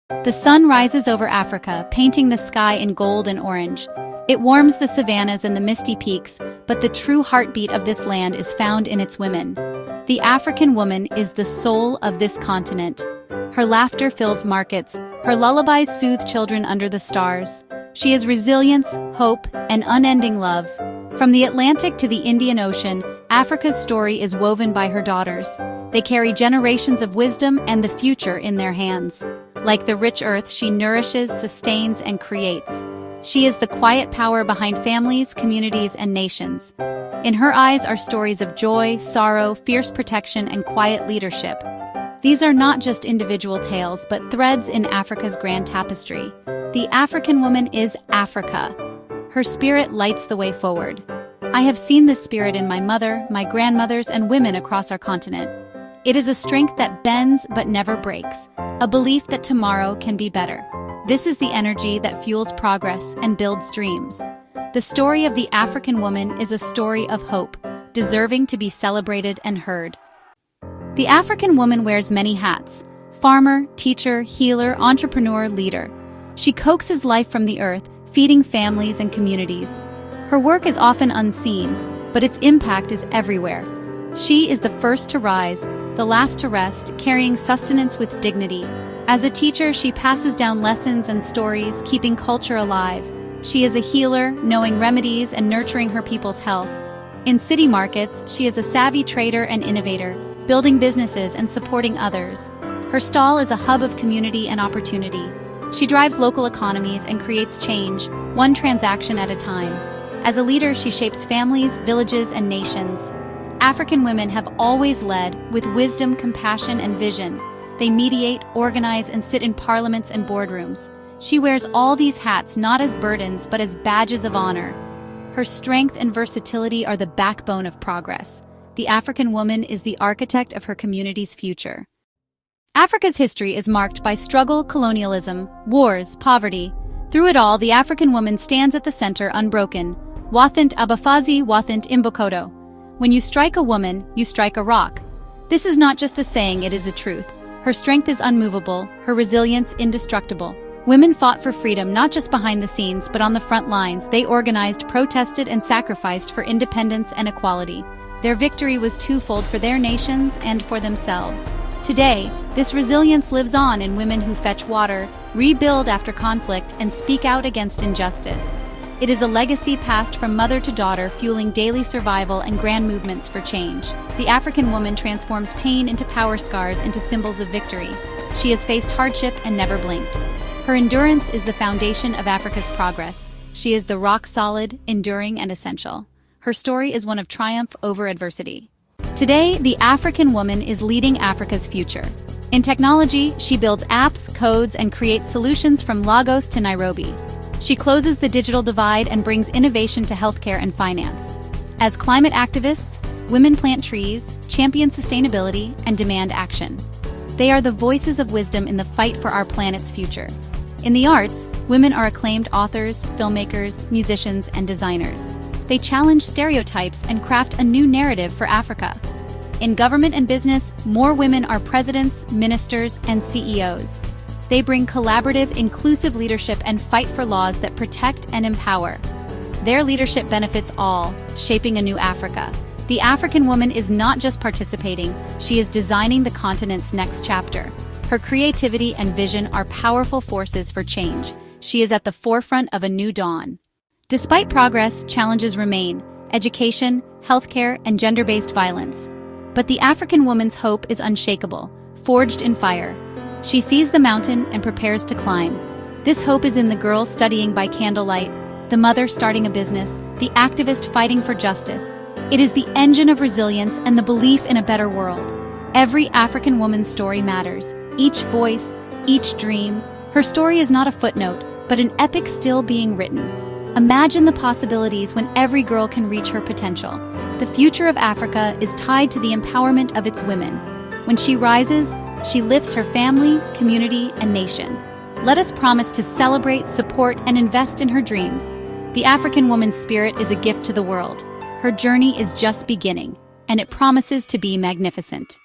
The sun rises over Africa, painting the sky in gold and orange. It warms the savannas and the misty peaks, but the true heartbeat of this land is found in its women. The African woman is the soul of this continent. Her laughter fills markets, her lullabies soothe children under the stars. She is resilience, hope, and unending love. From the Atlantic to the Indian Ocean, Africa's story is woven by her daughters. They carry generations of wisdom and the future in their hands. Like the rich earth, she nourishes, sustains, and creates. She is the quiet power behind families, communities, and nations. In her eyes are stories of joy, sorrow, fierce protection, and quiet leadership. These are not just individual tales, but threads in Africa's grand tapestry. The African woman is Africa. Her spirit lights the way forward. I have seen this spirit in my mother, my grandmothers, and women across our continent. It is a strength that bends but never breaks, a belief that tomorrow can be better. This is the energy that fuels progress and builds dreams. The story of the African woman is a story of hope, deserving to be celebrated and heard. The African woman wears many hats: farmer, teacher, healer, entrepreneur, leader. She coaxes life from the earth, feeding families and communities. Her work is often unseen, but its impact is everywhere. She is the first to rise, the last to rest, carrying sustenance with dignity. As a teacher, she passes down lessons and stories, keeping culture alive. She is a healer, knowing remedies and nurturing her people's health. In city markets, she is a savvy trader and innovator, building businesses and supporting others. Her stall is a hub of community and opportunity. She drives local economies and creates change, one transaction at a time. As a leader, she shapes families, villages, and nations. African women have always led with wisdom, compassion, and vision. They mediate, organize, and sit in parliaments and boardrooms. She wears all these hats not as burdens, but as badges of honor. Her strength and versatility are the backbone of progress. The African woman is the architect of her community's future. Africa's history is marked by struggle, colonialism, wars, poverty. Through it all, the African woman stands at the center unbroken. Wathint Abafazi, Wathint Imbokodo. When you strike a woman, you strike a rock. This is not just a saying, it is a truth. Her strength is unmovable, her resilience indestructible. Women fought for freedom not just behind the scenes, but on the front lines. They organized, protested, and sacrificed for independence and equality. Their victory was twofold: for their nations and for themselves. Today, this resilience lives on in women who fetch water, rebuild after conflict, and speak out against injustice. It is a legacy passed from mother to daughter, fueling daily survival and grand movements for change. The African woman transforms pain into power, scars into symbols of victory. She has faced hardship and never blinked. Her endurance is the foundation of Africa's progress. She is the rock-solid, enduring, and essential. Her story is one of triumph over adversity. Today, the African woman is leading Africa's future. In technology, she builds apps, codes, and creates solutions from Lagos to Nairobi. She closes the digital divide and brings innovation to healthcare and finance. As climate activists, women plant trees, champion sustainability, and demand action. They are the voices of wisdom in the fight for our planet's future. In the arts, women are acclaimed authors, filmmakers, musicians, and designers. They challenge stereotypes and craft a new narrative for Africa. In government and business, more women are presidents, ministers, and CEOs. They bring collaborative, inclusive leadership and fight for laws that protect and empower. Their leadership benefits all, shaping a new Africa. The African woman is not just participating, she is designing the continent's next chapter. Her creativity and vision are powerful forces for change. She is at the forefront of a new dawn. Despite progress, challenges remain: education, healthcare, and gender-based violence. But the African woman's hope is unshakable, forged in fire. She sees the mountain and prepares to climb. This hope is in the girl studying by candlelight, the mother starting a business, the activist fighting for justice. It is the engine of resilience and the belief in a better world. Every African woman's story matters. Each voice, each dream. Her story is not a footnote, but an epic still being written. Imagine the possibilities when every girl can reach her potential. The future of Africa is tied to the empowerment of its women. When she rises, she lifts her family, community, and nation. Let us promise to celebrate, support, and invest in her dreams. The African woman's spirit is a gift to the world. Her journey is just beginning, and it promises to be magnificent.